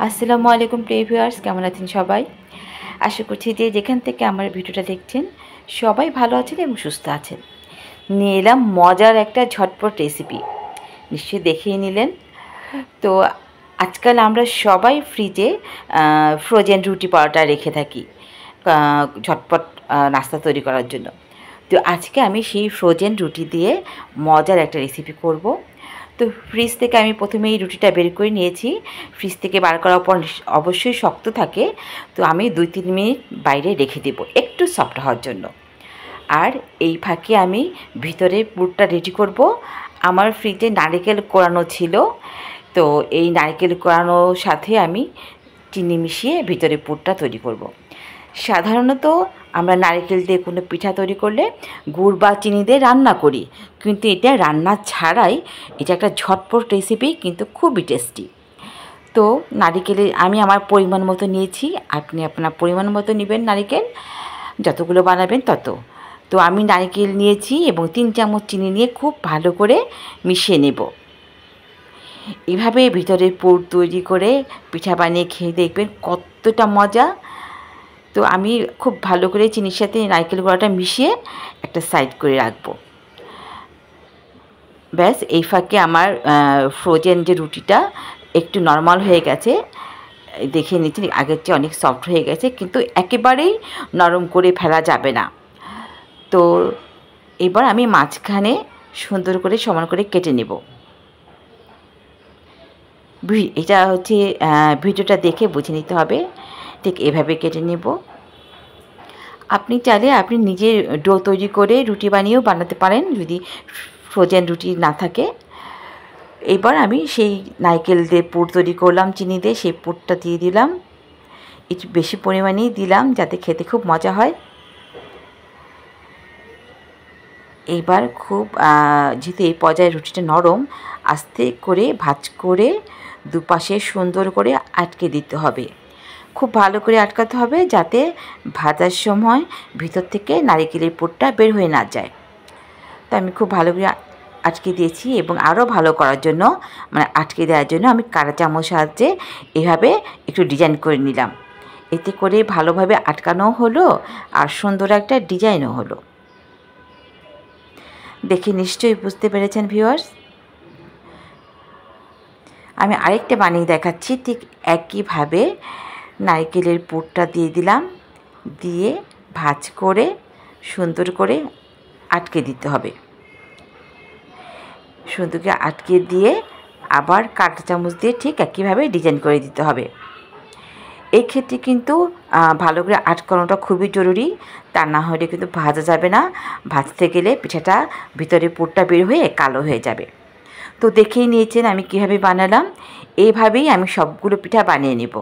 আসসালামু আলাইকুম প্রিয় ভিউয়ার্স, কেমন আছেন সবাই? আশা করছি যে যেখান থেকে আমার ভিডিওটা দেখছেন সবাই ভালো আছেন এবং সুস্থ আছেন। নিয়ে এলাম মজার একটা ঝটপট রেসিপি, নিশ্চয়ই দেখেই নিলেন। তো আজকাল আমরা সবাই ফ্রিজে ফ্রোজেন রুটি পরোটা রেখে থাকি ঝটপট নাস্তা তৈরি করার জন্য। তো আজকে আমি সেই ফ্রোজেন রুটি দিয়ে মজার একটা রেসিপি করব। তো ফ্রিজ থেকে আমি প্রথমেই রুটিটা বের করে নিয়েছি। ফ্রিজ থেকে বার করার পর অবশ্যই শক্ত থাকে, তো আমি 2-3 মিনিট বাইরে রেখে দেব একটু সফট হওয়ার জন্য। আর এই ফাঁকে আমি ভিতরে পুরটা রেডি করব। আমার ফ্রিজে নারকেল কোড়ানো ছিল, তো এই নারকেল কোড়ানোর সাথে আমি চিনি মিশিয়ে ভিতরে পুরটা তৈরি করব। সাধারণত আমরা নারকেল দিয়ে কোনো পিঠা তৈরি করলে গুড় বা চিনি দিয়ে রান্না করি, কিন্তু এটা রান্না ছাড়াই এটা একটা ঝটপট রেসিপি, কিন্তু খুবই টেস্টি। তো নারিকেলের আমি আমার পরিমাণ মতো নিয়েছি, আপনি আপনার পরিমাণ মতো নেবেন নারকেল, যতগুলো বানাবেন তত। তো আমি নারকেল নিয়েছি এবং 3 চামচ চিনি নিয়ে খুব ভালো করে মিশিয়ে নেব। এভাবে ভিতরে পুর তৈরি করে পিঠা বানিয়ে খেয়ে দেখবেন কতটা মজা। তো আমি খুব ভালো করে চিনির সাথে নারকেল গুঁড়াটা মিশিয়ে একটা সাইড করে রাখবো। ব্যাস, এই ফাঁকে আমার ফ্রোজেন যে রুটিটা একটু নরমাল হয়ে গেছে, দেখে নিচ্ছি আগের চেয়ে অনেক সফট হয়ে গেছে, কিন্তু একেবারেই নরম করে ফেলা যাবে না। তো এবার আমি মাঝখানে সুন্দর করে সমান করে কেটে নেব। এটা হচ্ছে ভিডিওটা দেখে বুঝে নিতে হবে, ঠিক এভাবে কেটে নেব। আপনি চাইলে আপনি নিজে ডো তৈরি করে রুটি বানিয়েও বানাতে পারেন যদি ফ্রোজেন রুটি না থাকে। এবার আমি সেই নারকেল দিয়ে পুর তৈরি করলাম চিনি দিয়ে, সেই পুরটা দিয়ে দিলাম, একটু বেশি পরিমাণেই দিলাম যাতে খেতে খুব মজা হয়। এইবার খুব যেহেতু এই পর্যায়ে রুটিটা নরম, আস্তে করে ভাঁজ করে দুপাশে সুন্দর করে আটকে দিতে হবে। খুব ভালো করে আটকাতে হবে যাতে ভাজার সময় ভিতর থেকে নারকেলের পুরটা বের হয়ে না যায়। তো আমি খুব ভালো করে আটকে দিয়েছি এবং আরও ভালো করার জন্য, মানে আটকে দেওয়ার জন্য আমি কাঁটা চামচ সাহায্যে এভাবে একটু ডিজাইন করে নিলাম। এতে করে ভালোভাবে আটকানো হলো আর সুন্দর একটা ডিজাইনও হলো। দেখে নিশ্চয়ই বুঝতে পেরেছেন ভিউয়ার্স। আমি আরেকটা বানিয়ে দেখাচ্ছি, ঠিক একইভাবে নারকেলের পুরটা দিয়ে দিলাম, দিয়ে ভাঁজ করে সুন্দর করে আটকে দিতে হবে। সুন্দর করে আটকে দিয়ে আবার কাঁটা চামচ দিয়ে ঠিক একইভাবে ডিজাইন করে দিতে হবে। এই ক্ষেত্রে কিন্তু ভালো করে আটকানোটা খুবই জরুরি, তা না হলে কিন্তু ভাজা যাবে না। ভাজতে গেলে পিঠাটা ভিতরে পুরটা বের হয়ে কালো হয়ে যাবে। তো দেখেই নিয়েছেন আমি কীভাবে বানালাম, এইভাবেই আমি সবগুলো পিঠা বানিয়ে নেব।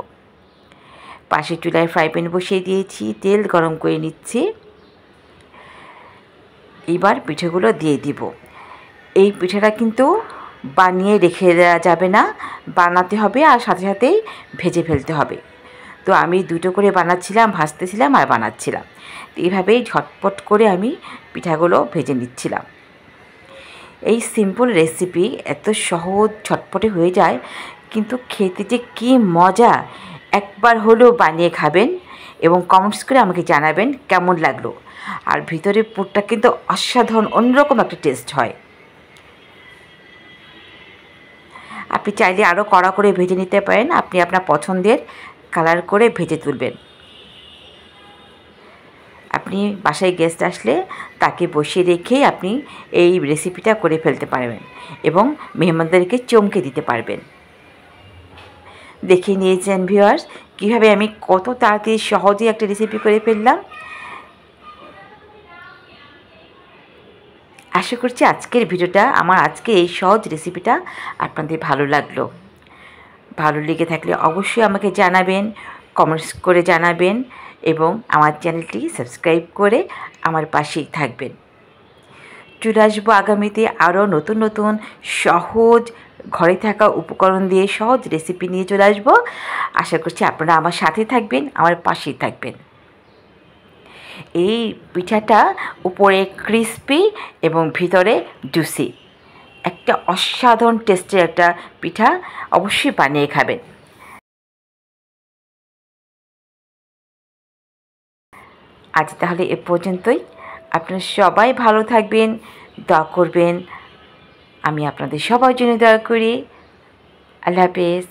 পাশে চুলায় ফ্রাই প্যান বসিয়ে দিয়েছি, তেল গরম করে নিচ্ছি। এবার পিঠেগুলো দিয়ে দিব। এই পিঠাটা কিন্তু বানিয়ে রেখে দেওয়া যাবে না, বানাতে হবে আর সাথে সাথেই ভেজে ফেলতে হবে। তো আমি দুটো করে বানাচ্ছিলাম, ভাজতেছিলাম আর বানাচ্ছিলাম। এইভাবেই ঝটপট করে আমি পিঠাগুলো ভেজে নিচ্ছিলাম। এই সিম্পল রেসিপি এত সহজ ঝটপটে হয়ে যায়, কিন্তু খেতে যে কী মজা! একবার হলেও বানিয়ে খাবেন এবং কমেন্টস করে আমাকে জানাবেন কেমন লাগলো। আর ভিতরে পুরটা কিন্তু অসাধারণ অন্যরকম একটা টেস্ট হয়। আপনি চাইলে আরও কড়া করে ভেজে নিতে পারেন, আপনি আপনার পছন্দের কালার করে ভেজে তুলবেন। আপনি বাসায় গেস্ট আসলে তাকে বসিয়ে রেখেই আপনি এই রেসিপিটা করে ফেলতে পারবেন এবং মেহমানদেরকে চমকে দিতে পারবেন। দেখে নিয়েছেন ভিউয়ার্স কীভাবে আমি কত তাড়াতাড়ি সহজেই একটা রেসিপি করে ফেললাম। আশা করছি আজকের ভিডিওটা, আমার আজকে এই সহজ রেসিপিটা আপনাদের ভালো লাগলো। ভালো লেগে থাকলে অবশ্যই আমাকে জানাবেন, কমেন্টস করে জানাবেন এবং আমার চ্যানেলটি সাবস্ক্রাইব করে আমার পাশেই থাকবেন। চলে আসবো আগামীতে আরও নতুন নতুন সহজ ঘরে থাকা উপকরণ দিয়ে সহজ রেসিপি নিয়ে চলে আসবো। আশা করছি আপনারা আমার সাথে থাকবেন, আমার পাশেই থাকবেন। এই পিঠাটা উপরে ক্রিস্পি এবং ভিতরে জুসি, একটা অসাধারণ টেস্টের একটা পিঠা, অবশ্যই বানিয়ে খাবেন। আজ তাহলে এ পর্যন্তই। আপনারা সবাই ভালো থাকবেন, দোয়া করবেন। আমি আপনাদের সবার জন্য দোয়া করি। আল্লাহ হাফেজ।